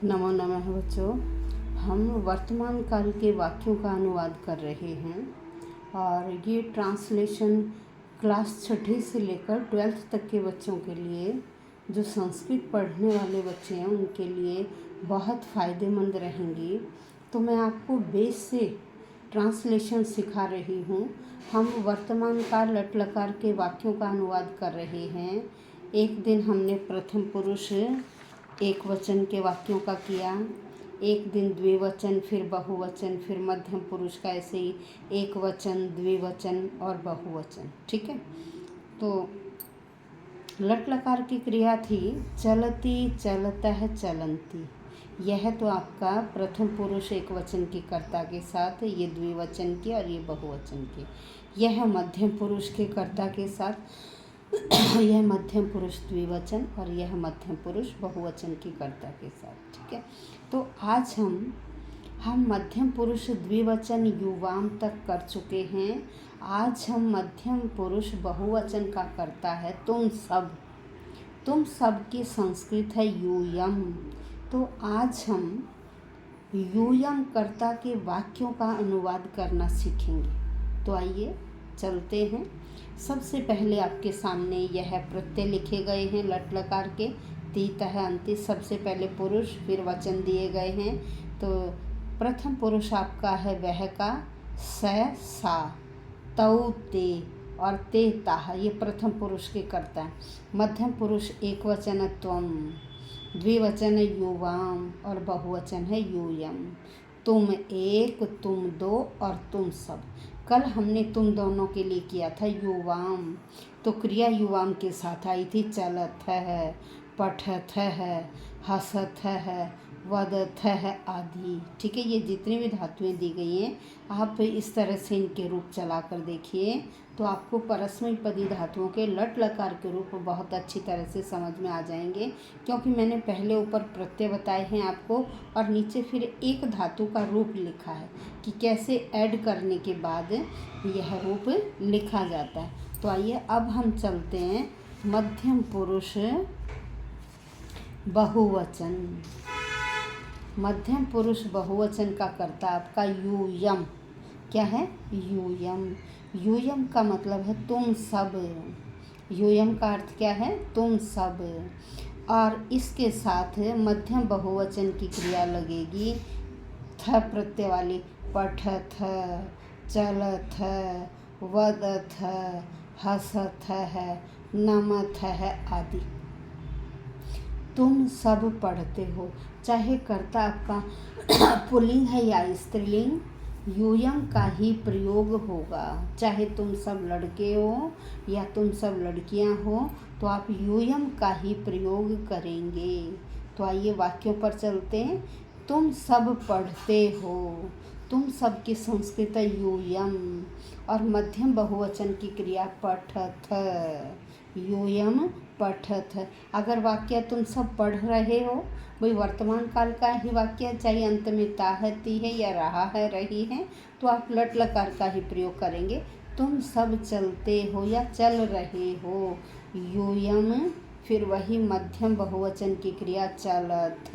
नमो नमः बच्चों। हम वर्तमान काल के वाक्यों का अनुवाद कर रहे हैं और ये ट्रांसलेशन क्लास 6ठी से लेकर 12th तक के बच्चों के लिए, जो संस्कृत पढ़ने वाले बच्चे हैं उनके लिए बहुत फ़ायदेमंद रहेंगी। तो मैं आपको बेस से ट्रांसलेशन सिखा रही हूँ। हम वर्तमान काल लट लकार के वाक्यों का अनुवाद कर रहे हैं। एक दिन हमने प्रथम पुरुष एक वचन के वाक्यों का किया, एक दिन द्विवचन, फिर बहुवचन, फिर मध्यम पुरुष का, ऐसे ही एक वचन, द्विवचन और बहुवचन। ठीक है। तो लट लकार की क्रिया थी चलती, चलतः, चलंती। यह तो आपका प्रथम पुरुष एक वचन की कर्ता के साथ, ये द्विवचन की और ये बहुवचन की। यह मध्यम पुरुष के कर्ता के साथ यह मध्यम पुरुष द्विवचन और यह मध्यम पुरुष बहुवचन की कर्ता के साथ। ठीक है। तो आज हम मध्यम पुरुष द्विवचन युवाम तक कर चुके हैं। आज हम मध्यम पुरुष बहुवचन का कर्ता है तुम सब की संस्कृत है यूयम। तो आज हम यूयम कर्ता के वाक्यों का अनुवाद करना सीखेंगे। तो आइए चलते हैं। सबसे पहले आपके सामने यह प्रत्यय लिखे गए हैं लट लकार के, तीतः अंति। सबसे पहले पुरुष, फिर वचन दिए गए हैं। तो प्रथम पुरुष आपका है वह का, स, सा, तौ, ते और ते, ताह। ये प्रथम पुरुष के कर्ता है। मध्यम पुरुष एक वचन है त्वम, द्विवचन है युवाम और बहुवचन है यूयम। तुम एक, तुम दो और तुम सब। कल हमने तुम दोनों के लिए किया था युवाम, तो क्रिया युवाम के साथ आई थी चलत है, पठत है, हसत है, वदत है आदि। ठीक है। ये जितनी भी धातुएं दी गई हैं, आप इस तरह से इनके रूप चला कर देखिए तो आपको परस्मैपदी धातुओं के लट लकार के रूप बहुत अच्छी तरह से समझ में आ जाएंगे, क्योंकि मैंने पहले ऊपर प्रत्यय बताए हैं आपको और नीचे फिर एक धातु का रूप लिखा है कि कैसे ऐड करने के बाद यह रूप लिखा जाता है। तो आइए अब हम चलते हैं मध्यम पुरुष बहुवचन। मध्यम पुरुष बहुवचन का कर्ता आपका यूयम। क्या है? यूयम। यूयम का मतलब है तुम सब। यूयम का अर्थ क्या है? तुम सब। और इसके साथ मध्यम बहुवचन की क्रिया लगेगी थ प्रत्यय वाली, पठथ, चलथ, वदथ, हसथ है, नमथ है आदि। तुम सब पढ़ते हो। चाहे कर्ता आपका पुल्लिंग है या स्त्रीलिंग, यूयम का ही प्रयोग होगा। चाहे तुम सब लड़के हो या तुम सब लड़कियां हो, तो आप यूयम का ही प्रयोग करेंगे। तो आइए वाक्यों पर चलते हैं। तुम सब पढ़ते हो। तुम सब की संस्कृत यूयम और मध्यम बहुवचन की क्रिया पठथ। यूयम पठथ। अगर वाक्य तुम सब पढ़ रहे हो, वही वर्तमान काल का ही वाक्य, चाहे अंत में ता है, ती है या रहा है, रही है, तो आप लट लकार का ही प्रयोग करेंगे। तुम सब चलते हो या चल रहे हो, यूयम, फिर वही मध्यम बहुवचन की क्रिया चलथ।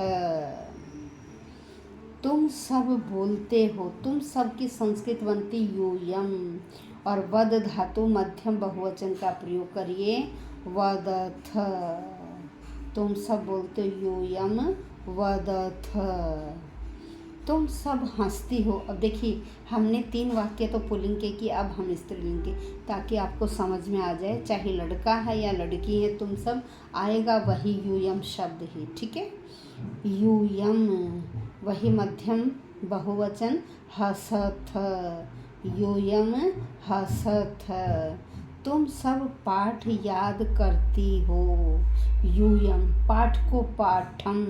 तुम सब बोलते हो। तुम सब की संस्कृत बनती यूयम और वद धातु मध्यम बहुवचन का प्रयोग करिए वदथ। तुम सब बोलते यूयम वदथ। तुम सब हंसती हो। अब देखिए हमने 3 वाक्य तो पुल्लिंग के किए, अब हम स्त्रीलिंग के, ताकि आपको समझ में आ जाए। चाहे लड़का है या लड़की है, तुम सब आएगा वही यूयम शब्द ही। ठीक है। यूयम वही मध्यम बहुवचन हसथ, यूयम हसथ। तुम सब पाठ याद करती हो। यूयम, पाठ को पाठम,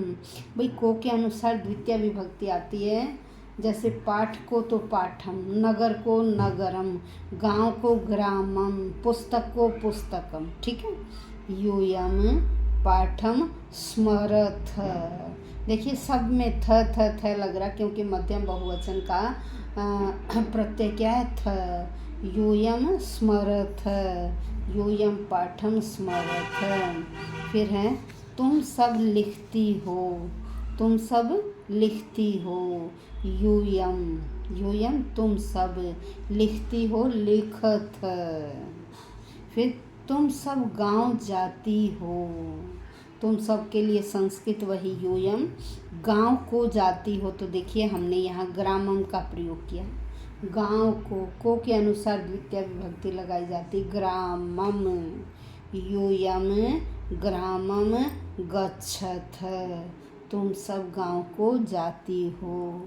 भाई को के अनुसार द्वितीय विभक्ति आती है। जैसे पाठ को तो पाठम, नगर को नगरम, गांव को ग्रामम, पुस्तक को पुस्तकम। ठीक है। यूयम पाठम स्मरथ। देखिए सब में थ थ थ लग रहा, क्योंकि मध्यम बहुवचन का प्रत्यय क्या है? थ। यूयम स्मरथ, यूयम पाठम स्मरथ। फिर है तुम सब लिखती हो। तुम सब लिखती हो। यूयम तुम सब लिखती हो, लिखत। फिर तुम सब गांव जाती हो। तुम सब के लिए संस्कृत वही यूयम, गांव को जाती हो। तो देखिए हमने यहाँ ग्रामम का प्रयोग किया। गांव को के अनुसार द्वितीय विभक्ति लगाई जाती, ग्रामम। यूयम ग्रामम गच्छथ। तुम सब गांव को जाती हो।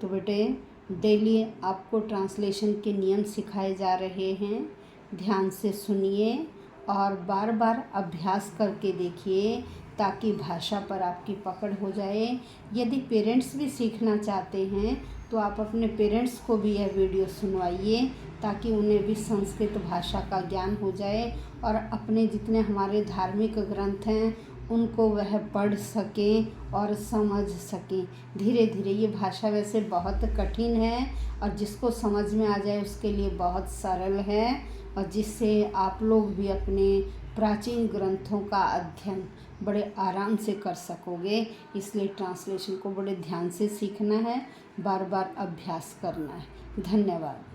तो बेटे डेली आपको ट्रांसलेशन के नियम सिखाए जा रहे हैं, ध्यान से सुनिए और बार बार अभ्यास करके देखिए ताकि भाषा पर आपकी पकड़ हो जाए। यदि पेरेंट्स भी सीखना चाहते हैं तो आप अपने पेरेंट्स को भी यह वीडियो सुनवाइए ताकि उन्हें भी संस्कृत भाषा का ज्ञान हो जाए और अपने जितने हमारे धार्मिक ग्रंथ हैं उनको वह पढ़ सकें और समझ सकें। धीरे धीरे ये भाषा वैसे बहुत कठिन है और जिसको समझ में आ जाए उसके लिए बहुत सरल है और जिससे आप लोग भी अपने प्राचीन ग्रंथों का अध्ययन बड़े आराम से कर सकोगे। इसलिए ट्रांसलेशन को बड़े ध्यान से सीखना है, बार बार अभ्यास करना है। धन्यवाद।